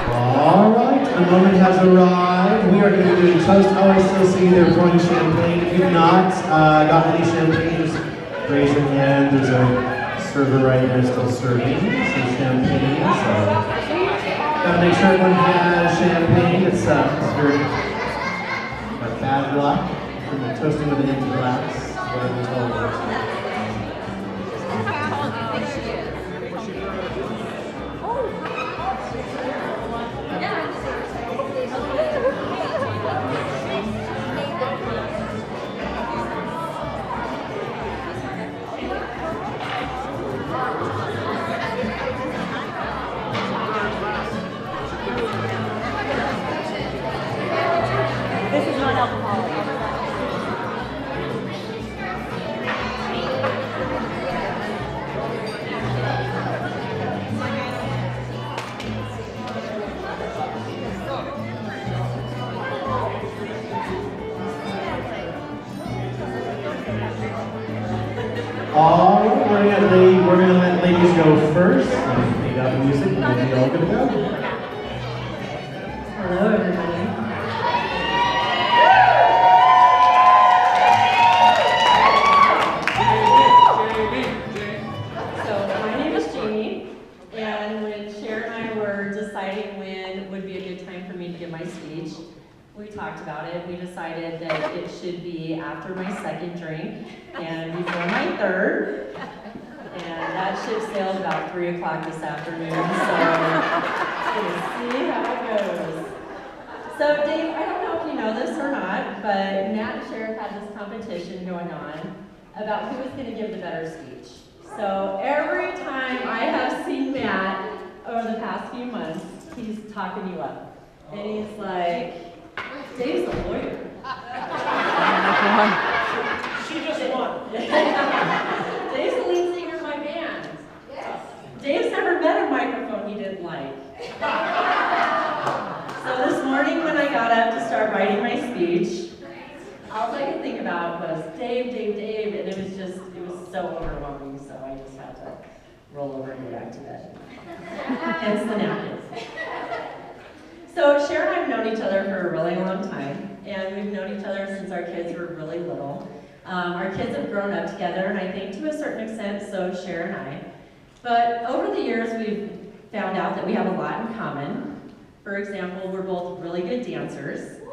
All right, the moment has arrived. We are going to be doing toast. Oh, I still see they're pouring champagne. If you've not got any champagne, just raise your hand. There's a server right here still serving some champagne. So, gotta make sure everyone has champagne. It's very bad luck from toasting with an empty glass. Whatever you told us. All right, we're going to let ladies go first. They got the music, and then you're all going to go. Hello, everybody. So, my name is Jamie, and when Cher and I were deciding when would be a good time for me to give my speech, we talked about it. We decided that it should be after my second drink and before my third. And that ship sailed about 3 o'clock this afternoon, so we'll see how it goes. So Dave, I don't know if you know this or not, but Matt and Sheriff had this competition going on about who was going to give the better speech. So every time I have seen Matt over the past few months, he's talking you up. And he's like, Dave's a lawyer. She just won. Dave's the lead singer of my band. Yes. Dave's never met a microphone he didn't like. So this morning when I got up to start writing my speech, all I could think about was Dave, Dave, Dave, and it was so overwhelming, so I just had to roll over and go back to bed. Hence the napkins. So Cher and I have known each other for a really long time, and we've known each other since our kids were really little. Our kids have grown up together, and I think to a certain extent, so Cher and I. But over the years, we've found out that we have a lot in common. For example, we're both really good dancers. So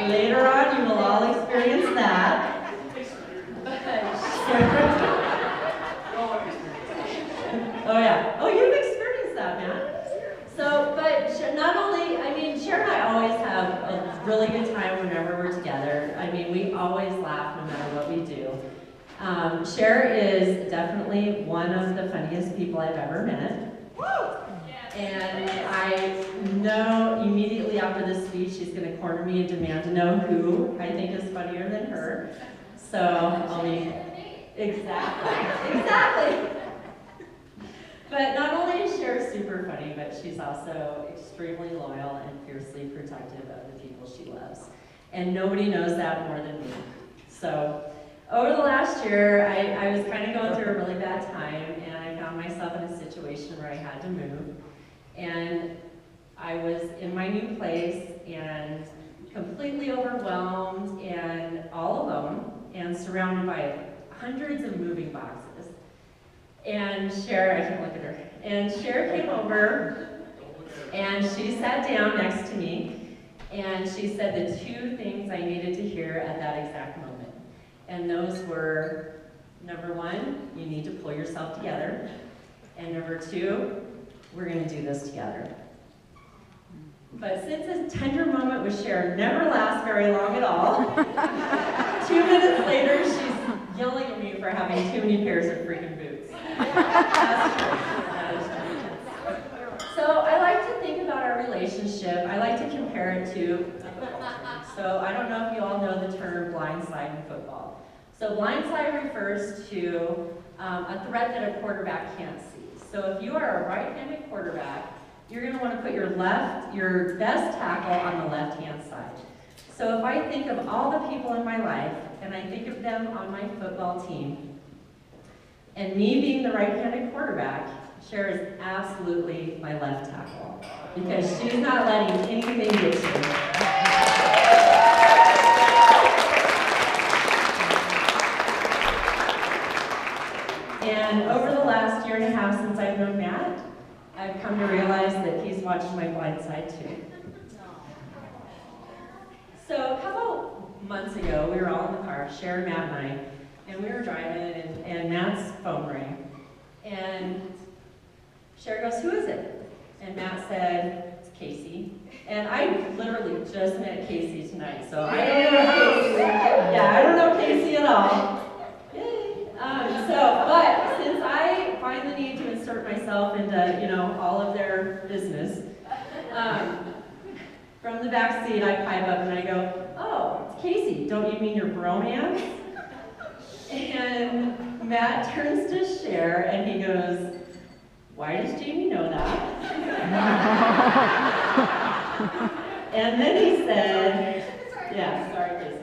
later on, you will all experience that. Oh yeah. Oh, you've experienced that, man. So, but not only, I mean, Cher and I always have a really good time whenever we're together. I mean, we always laugh no matter what we do. Cher is definitely one of the funniest people I've ever met. And I know immediately after this speech, she's going to corner me and demand to know who I think is funnier than her. So I'll be, exactly. But not only is Cher super funny, but she's also extremely loyal and fiercely protective of the people she loves. And nobody knows that more than me. So over the last year, I was kind of going through a really bad time, and I found myself in a situation where I had to move. And I was in my new place and completely overwhelmed and all alone and surrounded by hundreds of moving boxes. And Cher, I can't look at her, and Cher came over and she sat down next to me and she said the two things I needed to hear at that exact moment. And those were, number one, you need to pull yourself together. And number two, we're going to do this together. But since this tender moment with Cher never lasts very long at all, 2 minutes later, she's yelling at me for having too many pairs of freaking boots. That's true. That is true. So I like to think about our relationship. I like to compare it to football. So I don't know if you all know the term blindside in football. So blindside refers to a threat that a quarterback can't see. So if you are a right-handed quarterback, you're going to want to put your best tackle on the left-hand side. So if I think of all the people in my life, and I think of them on my football team, and me being the right-handed quarterback, Cher is absolutely my left tackle because she's not letting anything get to me. And over the last year and a half since I've known Matt, I've come to realize that he's watched my blind side too. So a couple months ago, we were all in the car, Cher, Matt, and I, and we were driving, and Matt's phone rang. And Cher goes, "Who is it?" And Matt said, "It's Casey." And I literally just met Casey tonight, so I don't know Casey. Yeah, I don't know Casey at all. Yay. But since I find the need to insert myself into, all of their business, from the back seat I pipe up and I go, "Oh, it's Casey. Don't you mean your bromance?" And Matt turns to Cher and he goes, "Why does Jamie know that?" And then he said, "Yeah, sorry, Casey."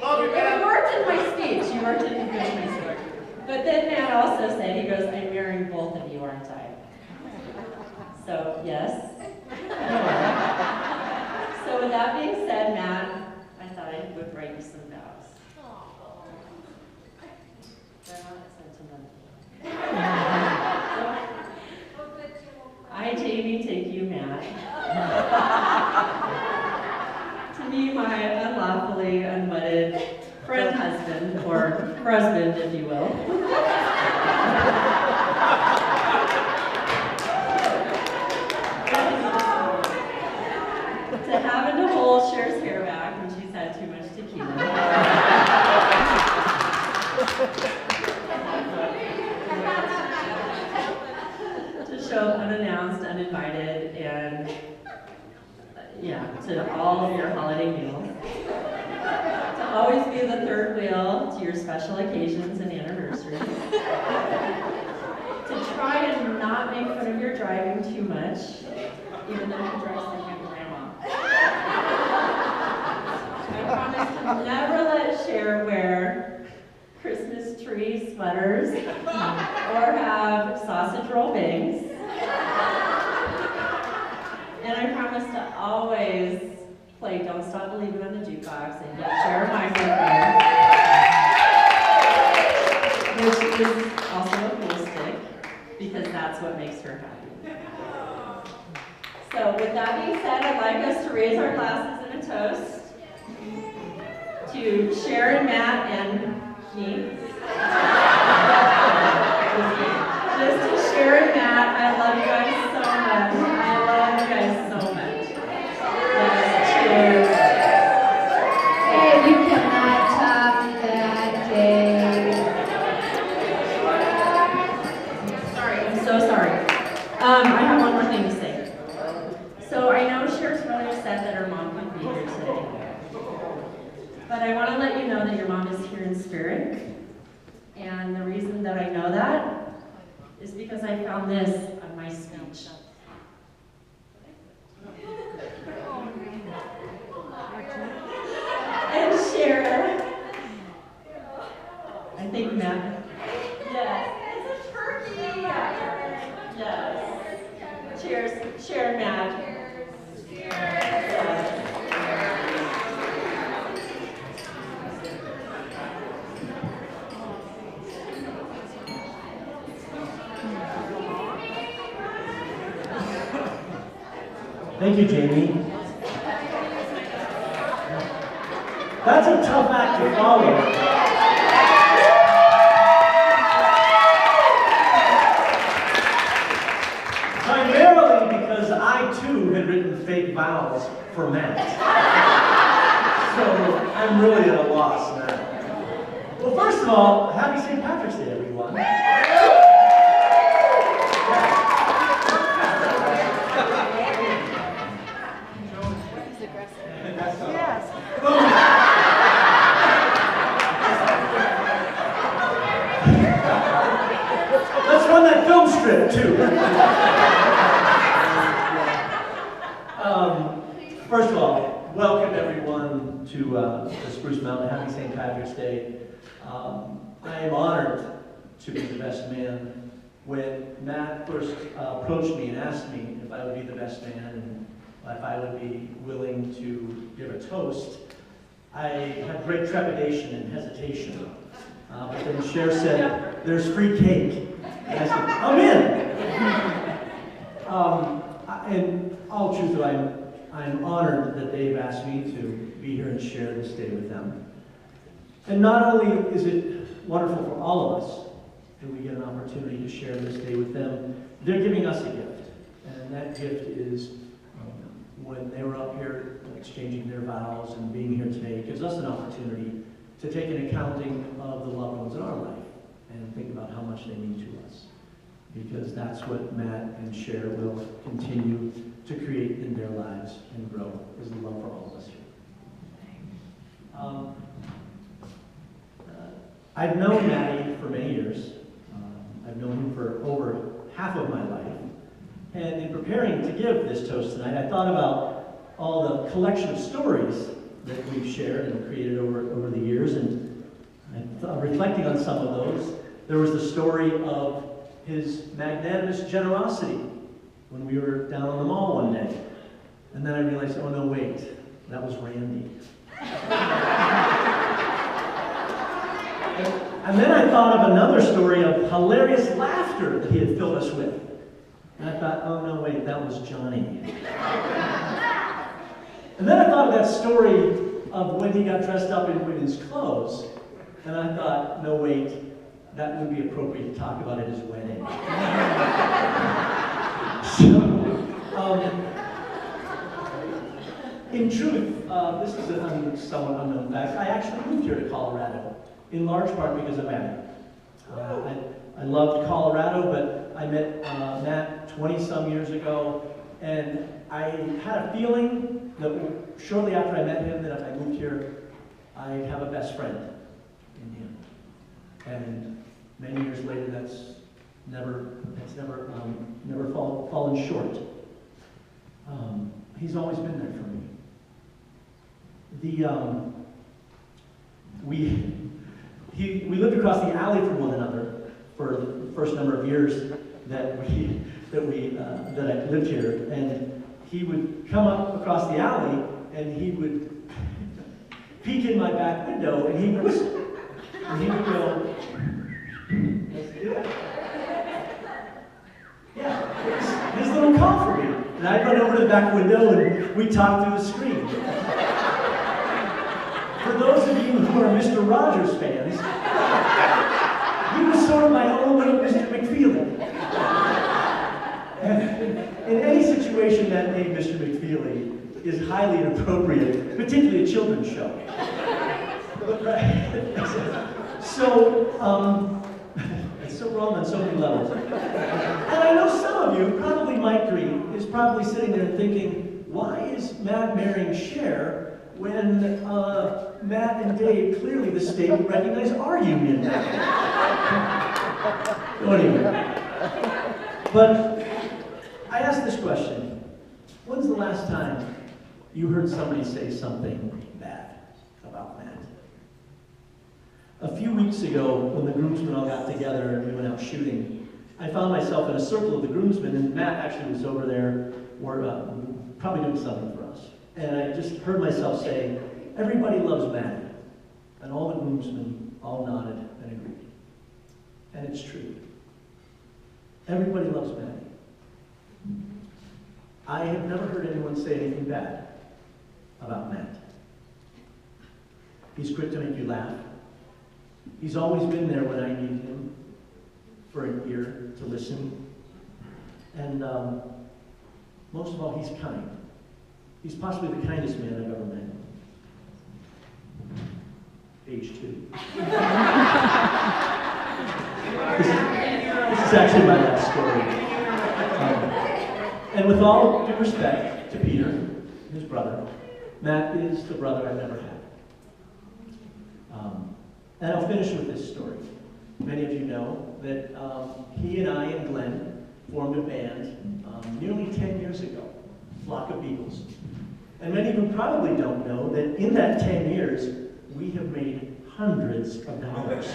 Love you, It man. worked in my speech. You worked in my speech. But then Matt also said, he goes, "I'm marrying both of you, aren't I?" So, yes, you are. So with that being said, Matt, I thought I would write you some vows. They're not sentimental. I, Jamie, take you, Matt, to be my unlawfully unwedded friend husband, or husband, if you will. To have and to hold Cher's hair back when she's had too much tequila. To show up unannounced, uninvited, and to all of your holiday meals. To always be the third wheel to your special occasions and anniversaries. To try and not make fun of your driving too much, even though you drive like my grandma. I promise to never let Cher wear Christmas tree sweaters or have sausage roll bangs. And I promise to always play Don't Stop Believing on the jukebox and get Cher a microphone, which is also a cool stick, because that's what makes her happy. So with that being said, I'd like us to raise our glasses in a toast to Cher and Matt and me. Just to Cher and Matt, I love you guys so much. I love you guys so much. Cheers. Hey, you cannot top that, Dave. Sorry, I'm so sorry. I have one more thing to say. So I know Cher's really upset that her mom couldn't be here today. But I want to let you know that your mom is here in spirit. And the reason that I know that is because I found this on my speech. And Cher, I think Matt. Yes, it's a turkey. Yes. Cheers, Cher and Matt. Yes. Thank you, Jamie. That's a tough act to follow. Primarily because I too had written fake vows for Matt. So I'm really at a loss now. Well, first of all, happy St. Patrick's Day, everyone. Let's run that film strip too. First of all, welcome everyone to Spruce Mountain. Happy St. Patrick's Day. I am honored to be the best man when Matt first approached me and asked me if I would be the best man and if I would be willing to give a toast, I had great trepidation and hesitation. But then Cher said, "There's free cake." And I said, "I'm in." And all truth, I'm honored that they've asked me to be here and share this day with them. And not only is it wonderful for all of us that we get an opportunity to share this day with them, they're giving us a gift. And that gift is when they were up here exchanging their vows and being here today, it gives us an opportunity to take an accounting of the loved ones in our life and think about how much they mean to us. Because that's what Matt and Cher will continue to create in their lives and grow, is the love for all of us here. I've known Matty for many years. I've known him for over half of my life. And in preparing to give this toast tonight, I thought about all the collection of stories that we've shared and created over the years. And reflecting on some of those, there was the story of his magnanimous generosity when we were down on the mall one day. And then I realized, oh no, wait, that was Randy. And then I thought of another story of hilarious laughter that he had filled us with. And I thought, oh no, wait, that was Johnny. And then I thought of that story of when he got dressed up in women's clothes. And I thought, no, wait, that would be appropriate to talk about at his wedding. In truth, this is a somewhat unknown fact. I actually moved here to Colorado, in large part because of Matt. I loved Colorado, but I met Matt 20-some years ago, and I had a feeling that shortly after I met him, that if I moved here, I'd have a best friend in him. And many years later, that's never fallen short. He's always been there for me. We lived across the alley from one another for the first number of years that I lived here, and he would come up across the alley and he would peek in my back window and he would whistle, and he would go, "Let's do it." Yeah, it was his little call for me, and I'd run over to the back window and we'd talk through the screen. For those of you who are Mr. Rogers fans, he was sort of my own little Mr. McFeely. And in any situation that named Mr. McFeely is highly inappropriate, particularly a children's show. So, it's so wrong on so many levels. And I know some of you, probably Mike Green, is probably sitting there thinking, why is Matt marrying Cher when Matt and Dave, clearly the state would recognize our union? So anyway, but I asked this question: when's the last time you heard somebody say something bad about Matt? A few weeks ago, when the groomsmen all got together and we went out shooting, I found myself in a circle of the groomsmen, and Matt actually was over there, probably doing something for us. And I just heard myself say, everybody loves Matt. And all the groomsmen all nodded and agreed. And it's true. Everybody loves Matt. I have never heard anyone say anything bad about Matt. He's quick to make you laugh. He's always been there when I need him, for an ear to listen. And most of all, he's kind. He's possibly the kindest man I've ever met. Age 2. This is actually my last story. And with all due respect to Peter, his brother, Matt is the brother I've never had. And I'll finish with this story. Many of you know that he and I and Glenn formed a band nearly 10 years ago, Flock of Beagles. And many of you probably don't know that in that 10 years, we have made hundreds of dollars.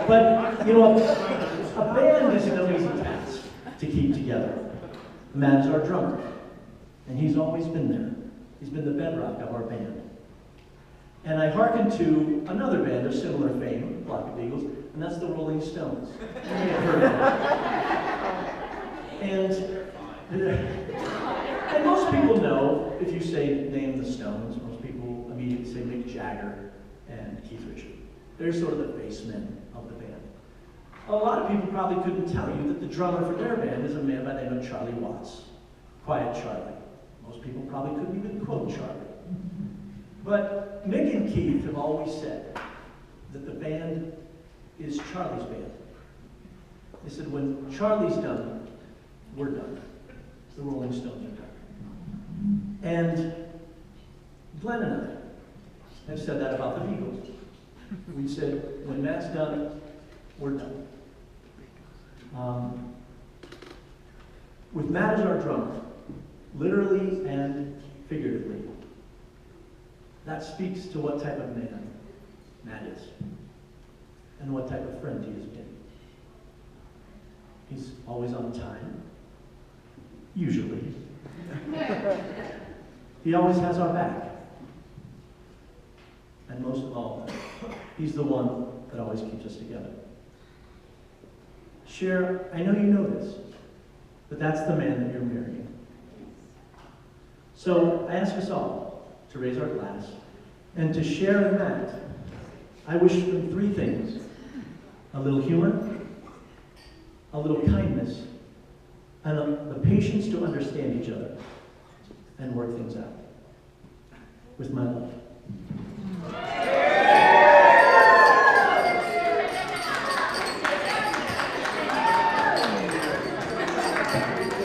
But, you know, a band is no easy task to keep together. Matt's our drummer, and he's always been there. He's been the bedrock of our band. And I hearken to another band of similar fame, Flock of Eagles, and that's the Rolling Stones. You may have heard of them. And most people know, if you say, name the Stones, most people immediately say Mick Jagger and Keith Richards. They're sort of the basemen of the band. A lot of people probably couldn't tell you that the drummer for their band is a man by the name of Charlie Watts. Quiet Charlie. Most people probably couldn't even quote Charlie. But Mick and Keith have always said that the band is Charlie's band. They said, when Charlie's done, we're done. The Rolling Stones are done. And Glenn and I have said that about the Beatles. We said, when Matt's done, we're done. With Matt as our drummer, literally and figuratively, that speaks to what type of man Matt is and what type of friend he has been. He's always on time, usually. He always has our back. And most of all, he's the one that always keeps us together. Cher, I know you know this, but that's the man that you're marrying. So I ask us all to raise our glass and to share in that. I wish them three things: a little humor, a little kindness, and the patience to understand each other and work things out. With my love.